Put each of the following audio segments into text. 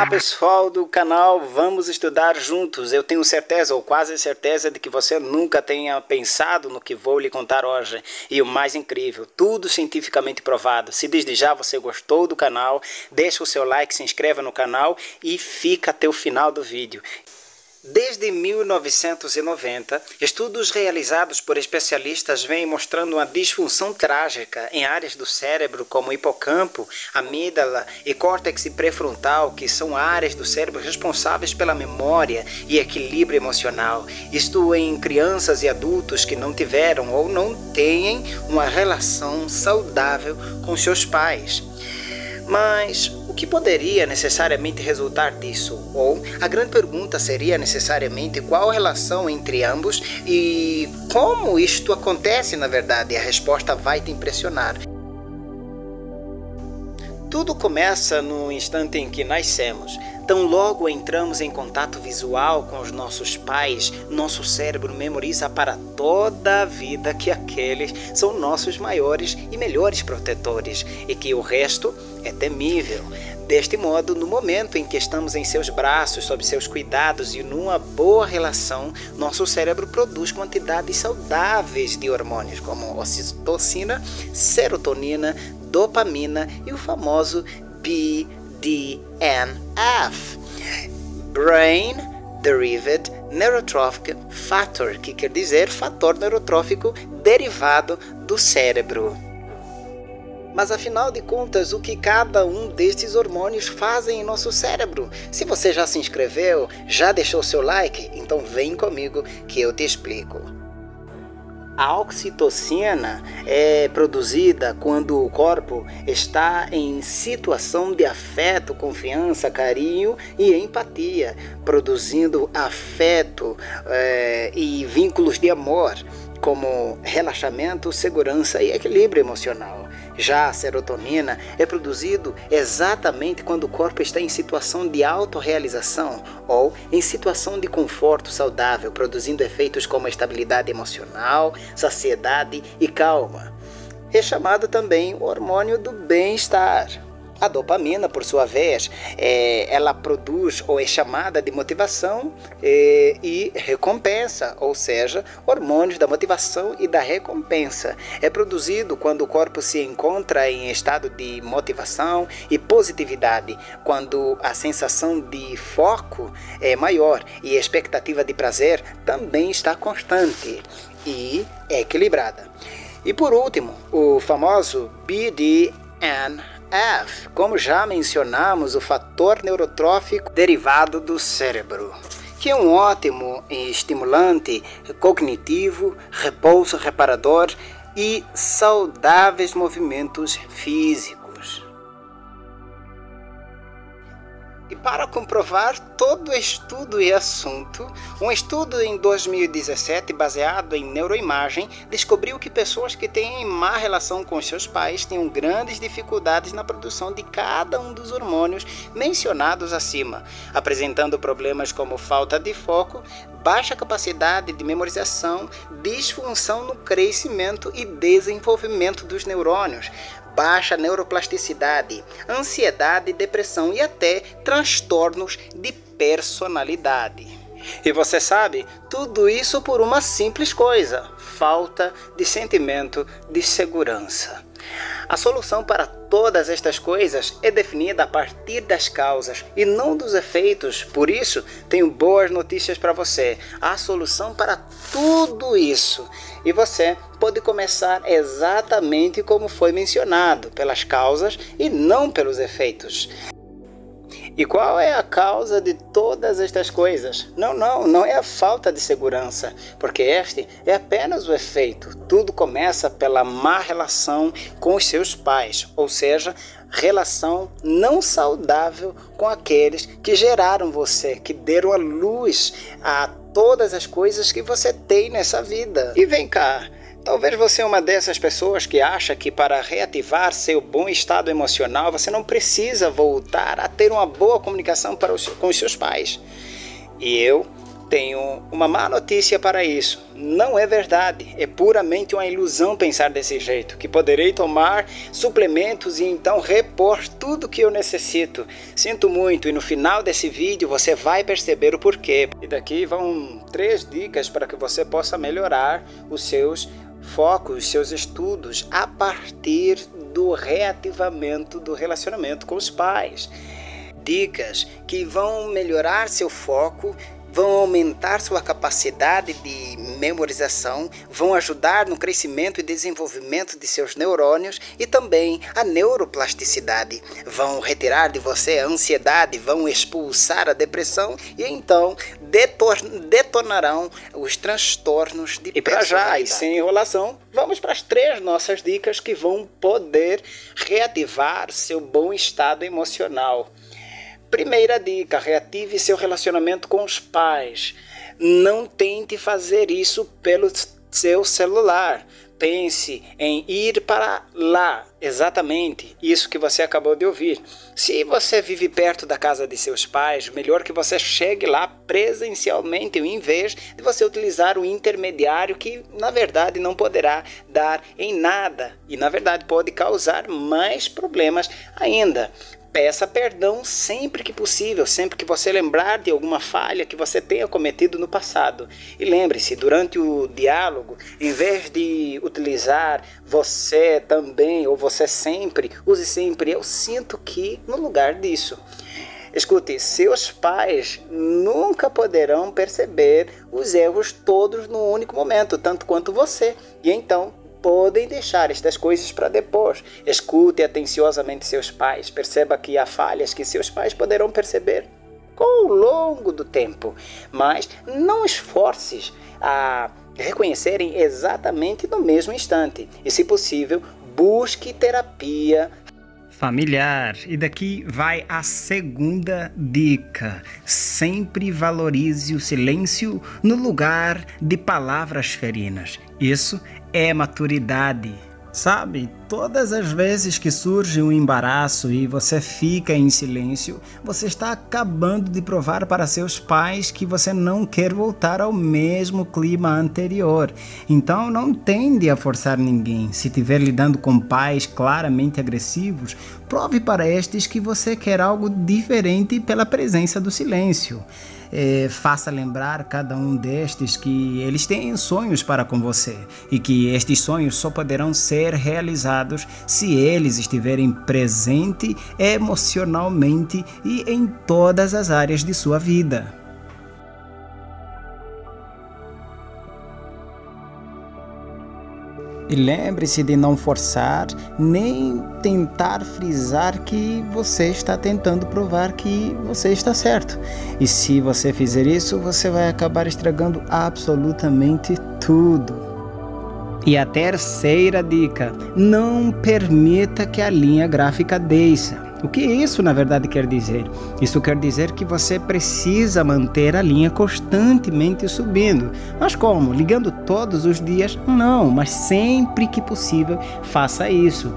pessoal do canal, vamos estudar juntos. Eu tenho certeza, ou quase certeza, de que você nunca tenha pensado no que vou lhe contar hoje. E o mais incrível, tudo cientificamente provado. Se desde já você gostou do canal, deixa o seu like, se inscreva no canal e fica até o final do vídeo. Desde 1990, estudos realizados por especialistas vêm mostrando uma disfunção trágica em áreas do cérebro como hipocampo, amígdala e córtex pré-frontal, que são áreas do cérebro responsáveis pela memória e equilíbrio emocional. Isto em crianças e adultos que não tiveram ou não têm uma relação saudável com seus pais. Mas o que poderia necessariamente resultar disso? Ou a grande pergunta seria necessariamente qual a relação entre ambos e como isto acontece na verdade? A resposta vai te impressionar. Tudo começa no instante em que nascemos. Tão logo entramos em contato visual com os nossos pais, nosso cérebro memoriza para toda a vida que aqueles são nossos maiores e melhores protetores e que o resto é temível. Deste modo, no momento em que estamos em seus braços, sob seus cuidados e numa boa relação, nosso cérebro produz quantidades saudáveis de hormônios como ocitocina, serotonina, dopamina e o famoso BDNF, Brain Derived Neurotrophic Factor, que quer dizer fator neurotrófico derivado do cérebro. Mas afinal de contas, o que cada um destes hormônios fazem em nosso cérebro? Se você já se inscreveu, já deixou seu like, então vem comigo que eu te explico. A oxitocina é produzida quando o corpo está em situação de afeto, confiança, carinho e empatia, produzindo afeto e vínculos de amor, como relaxamento, segurança e equilíbrio emocional. Já a serotonina é produzido exatamente quando o corpo está em situação de autorrealização ou em situação de conforto saudável, produzindo efeitos como estabilidade emocional, saciedade e calma. É chamado também o hormônio do bem-estar. A dopamina, por sua vez, ela produz ou é chamada de motivação e recompensa, ou seja, hormônios da motivação e da recompensa. É produzido quando o corpo se encontra em estado de motivação e positividade, quando a sensação de foco é maior e a expectativa de prazer também está constante e equilibrada. E por último, o famoso BDNF. Como já mencionamos, o fator neurotrófico derivado do cérebro, que é um ótimo estimulante cognitivo, repouso reparador e saudáveis movimentos físicos. E para comprovar todo estudo e assunto, um estudo em 2017 baseado em neuroimagem descobriu que pessoas que têm má relação com seus pais têm grandes dificuldades na produção de cada um dos hormônios mencionados acima, apresentando problemas como falta de foco, baixa capacidade de memorização, disfunção no crescimento e desenvolvimento dos neurônios, baixa neuroplasticidade, ansiedade, depressão e até transtornos de personalidade. E você sabe, tudo isso por uma simples coisa: falta de sentimento de segurança. A solução para todas estas coisas é definida a partir das causas e não dos efeitos. Por isso, tenho boas notícias para você. Há solução para tudo isso. E você pode começar exatamente como foi mencionado, pelas causas e não pelos efeitos. E qual é a causa de todas estas coisas? Não é a falta de segurança, porque este é apenas o efeito. Tudo começa pela má relação com os seus pais, ou seja, relação não saudável com aqueles que geraram você, que deram a luz a todas as coisas que você tem nessa vida. E vem cá, talvez você é uma dessas pessoas que acha que para reativar seu bom estado emocional você não precisa voltar a ter uma boa comunicação com os seus pais. E eu tenho uma má notícia para isso. Não é verdade. É puramente uma ilusão pensar desse jeito, que poderei tomar suplementos e então repor tudo que eu necessito. Sinto muito, e no final desse vídeo você vai perceber o porquê. E daqui vão 3 dicas para que você possa melhorar os seus focos, os seus estudos a partir do reativamento do relacionamento com os pais. Dicas que vão melhorar seu foco, vão aumentar sua capacidade de memorização, vão ajudar no crescimento e desenvolvimento de seus neurônios e também a neuroplasticidade. Vão retirar de você a ansiedade, vão expulsar a depressão e então detonarão os transtornos de personalidade. E para já, e sem enrolação, vamos para as 3 nossas dicas que vão poder reativar seu bom estado emocional. Primeira dica: reative seu relacionamento com os pais. Não tente fazer isso pelo seu celular. Pense em ir para lá, exatamente isso que você acabou de ouvir. Se você vive perto da casa de seus pais, melhor que você chegue lá presencialmente, em vez de você utilizar o intermediário que, na verdade, não poderá dar em nada e, na verdade, pode causar mais problemas ainda. Peça perdão sempre que possível, sempre que você lembrar de alguma falha que você tenha cometido no passado. E lembre-se, durante o diálogo, em vez de utilizar você também ou você sempre, use sempre eu sinto que no lugar disso. Escute, seus pais nunca poderão perceber os erros todos no único momento, tanto quanto você. E então, podem deixar estas coisas para depois. Escute atenciosamente seus pais. Perceba que há falhas que seus pais poderão perceber ao longo do tempo. Mas não esforces a reconhecerem exatamente no mesmo instante. E, se possível, busque terapia familiar. E daqui vai a segunda dica: sempre valorize o silêncio no lugar de palavras ferinas. Isso é maturidade. Sabe, todas as vezes que surge um embaraço e você fica em silêncio, você está acabando de provar para seus pais que você não quer voltar ao mesmo clima anterior. Então não tende a forçar ninguém. Se estiver lidando com pais claramente agressivos, prove para estes que você quer algo diferente pela presença do silêncio. Faça lembrar cada um destes que eles têm sonhos para com você e que estes sonhos só poderão ser realizados se eles estiverem presentes emocionalmente e em todas as áreas de sua vida. E lembre-se de não forçar, nem tentar frisar que você está tentando provar que você está certo. E se você fizer isso, você vai acabar estragando absolutamente tudo. E a terceira dica: não permita que a linha gráfica desça. O que isso na verdade quer dizer? Isso quer dizer que você precisa manter a linha constantemente subindo. Mas como? Ligando todos os dias? Não, mas sempre que possível faça isso.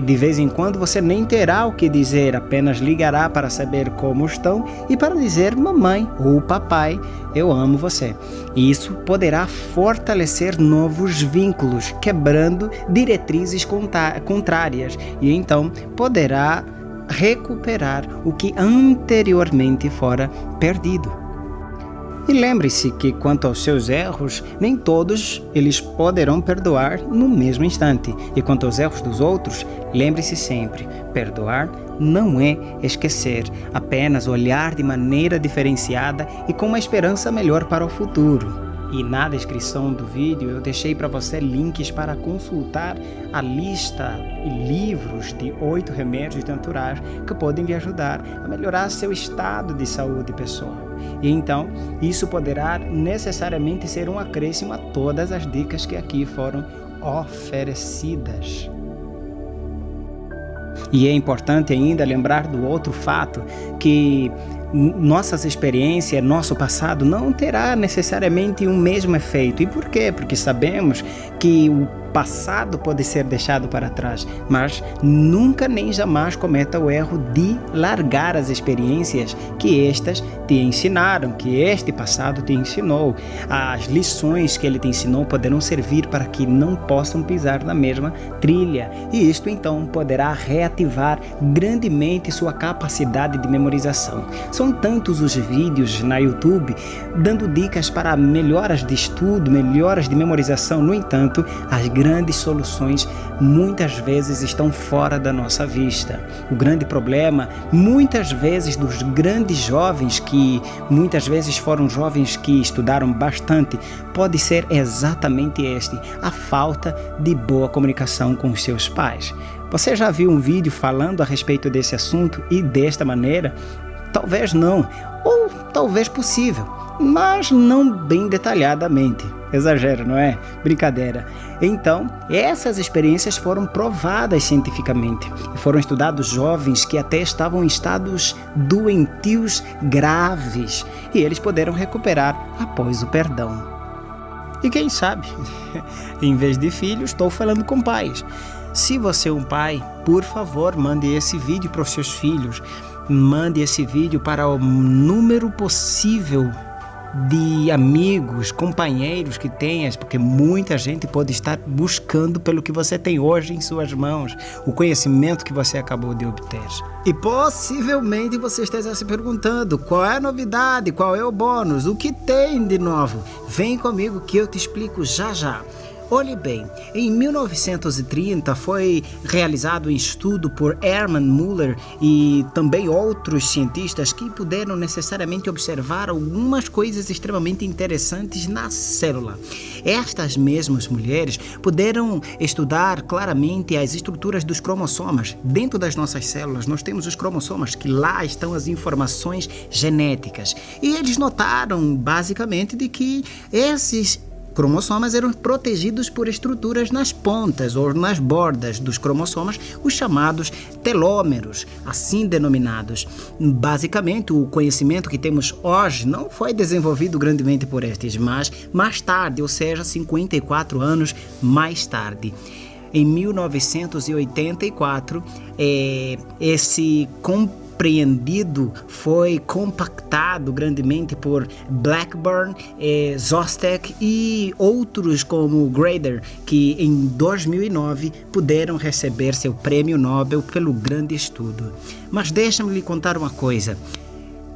De vez em quando você nem terá o que dizer, apenas ligará para saber como estão e para dizer mamãe ou papai, eu amo você. E isso poderá fortalecer novos vínculos, quebrando diretrizes contrárias, e então poderá recuperar o que anteriormente fora perdido. E lembre-se que quanto aos seus erros, nem todos eles poderão perdoar no mesmo instante. E quanto aos erros dos outros, lembre-se sempre, perdoar não é esquecer, apenas olhar de maneira diferenciada e com uma esperança melhor para o futuro. E na descrição do vídeo eu deixei para você links para consultar a lista e livros de 8 remédios naturais que podem lhe ajudar a melhorar seu estado de saúde pessoal. E então, isso poderá necessariamente ser um acréscimo a todas as dicas que aqui foram oferecidas. E é importante ainda lembrar do outro fato, que nossas experiências, nosso passado não terá necessariamente o mesmo efeito. E por quê? Porque sabemos que o passado pode ser deixado para trás, mas nunca nem jamais cometa o erro de largar as experiências que estas te ensinaram, que este passado te ensinou. As lições que ele te ensinou poderão servir para que não possam pisar na mesma trilha, e isto então poderá reativar grandemente sua capacidade de memorização. São tantos os vídeos na YouTube dando dicas para melhoras de estudo, melhoras de memorização. No entanto, as grandes soluções muitas vezes estão fora da nossa vista. O grande problema, muitas vezes, dos grandes jovens, que muitas vezes foram jovens que estudaram bastante, pode ser exatamente este: a falta de boa comunicação com os seus pais. Você já viu um vídeo falando a respeito desse assunto e desta maneira? Talvez não, ou talvez possível, mas não bem detalhadamente. Exagero, não é? Brincadeira. Então, essas experiências foram provadas cientificamente. Foram estudados jovens que até estavam em estados doentios graves, e eles puderam recuperar após o perdão. E quem sabe, em vez de filhos, estou falando com pais. Se você é um pai, por favor, mande esse vídeo para os seus filhos. Mande esse vídeo para o número possível de amigos, companheiros que tenhas, porque muita gente pode estar buscando pelo que você tem hoje em suas mãos, o conhecimento que você acabou de obter. E possivelmente você esteja se perguntando: qual é a novidade, qual é o bônus, o que tem de novo? Vem comigo que eu te explico já já. Olhe bem, em 1930 foi realizado um estudo por Hermann Müller e também outros cientistas que puderam necessariamente observar algumas coisas extremamente interessantes na célula. Estas mesmas mulheres puderam estudar claramente as estruturas dos cromossomas. Dentro das nossas células nós temos os cromossomas, que lá estão as informações genéticas. E eles notaram basicamente de que esses cromossomas eram protegidos por estruturas nas pontas ou nas bordas dos cromossomas, os chamados telômeros, assim denominados. Basicamente, o conhecimento que temos hoje não foi desenvolvido grandemente por estes, mas mais tarde, ou seja, 54 anos mais tarde. Em 1984, esse compreendido foi compactado grandemente por Blackburn, Szostak e outros como Grader, que em 2009 puderam receber seu prêmio Nobel pelo grande estudo. Mas deixa-me lhe contar uma coisa.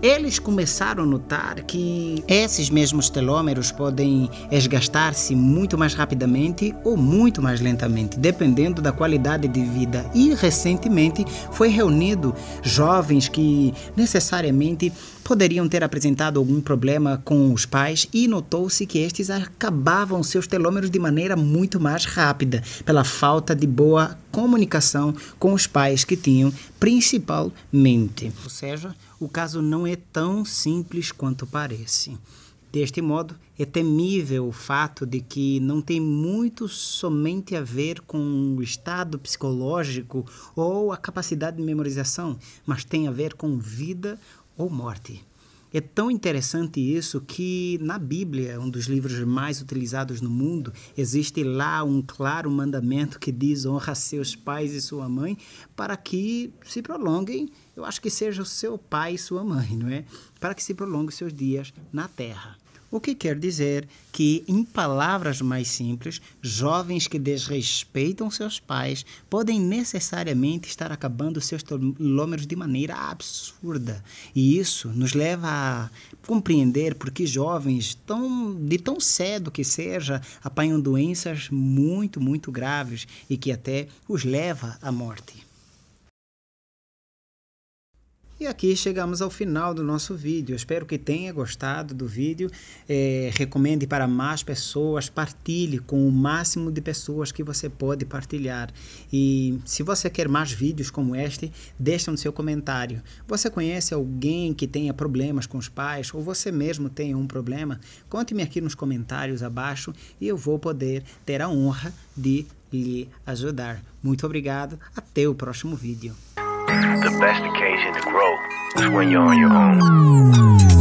Eles começaram a notar que esses mesmos telômeros podem esgastar-se muito mais rapidamente ou muito mais lentamente, dependendo da qualidade de vida. E recentemente foi reunido jovens que necessariamente poderiam ter apresentado algum problema com os pais, e notou-se que estes acabavam seus telômeros de maneira muito mais rápida, pela falta de boa comunicação com os pais que tinham, principalmente. Ou seja, o caso não é tão simples quanto parece. Deste modo, é temível o fato de que não tem muito somente a ver com o estado psicológico ou a capacidade de memorização, mas tem a ver com vida ou morte. É tão interessante isso que na Bíblia, um dos livros mais utilizados no mundo, existe lá um claro mandamento que diz: honra seus pais e sua mãe, para que se prolonguem, eu acho que seja o seu pai e sua mãe, não é? Para que se prolonguem seus dias na terra. O que quer dizer que, em palavras mais simples, jovens que desrespeitam seus pais podem necessariamente estar acabando seus telômeros de maneira absurda. E isso nos leva a compreender por que jovens, de tão cedo que seja, apanham doenças muito, muito graves e que até os leva à morte. E aqui chegamos ao final do nosso vídeo. Eu espero que tenha gostado do vídeo. Recomende para mais pessoas, partilhe com o máximo de pessoas que você pode partilhar. E se você quer mais vídeos como este, deixa no seu comentário. Você conhece alguém que tenha problemas com os pais, ou você mesmo tenha um problema? Conte-me aqui nos comentários abaixo e eu vou poder ter a honra de lhe ajudar. Muito obrigado. Até o próximo vídeo. The best occasion to grow is when you're on your own.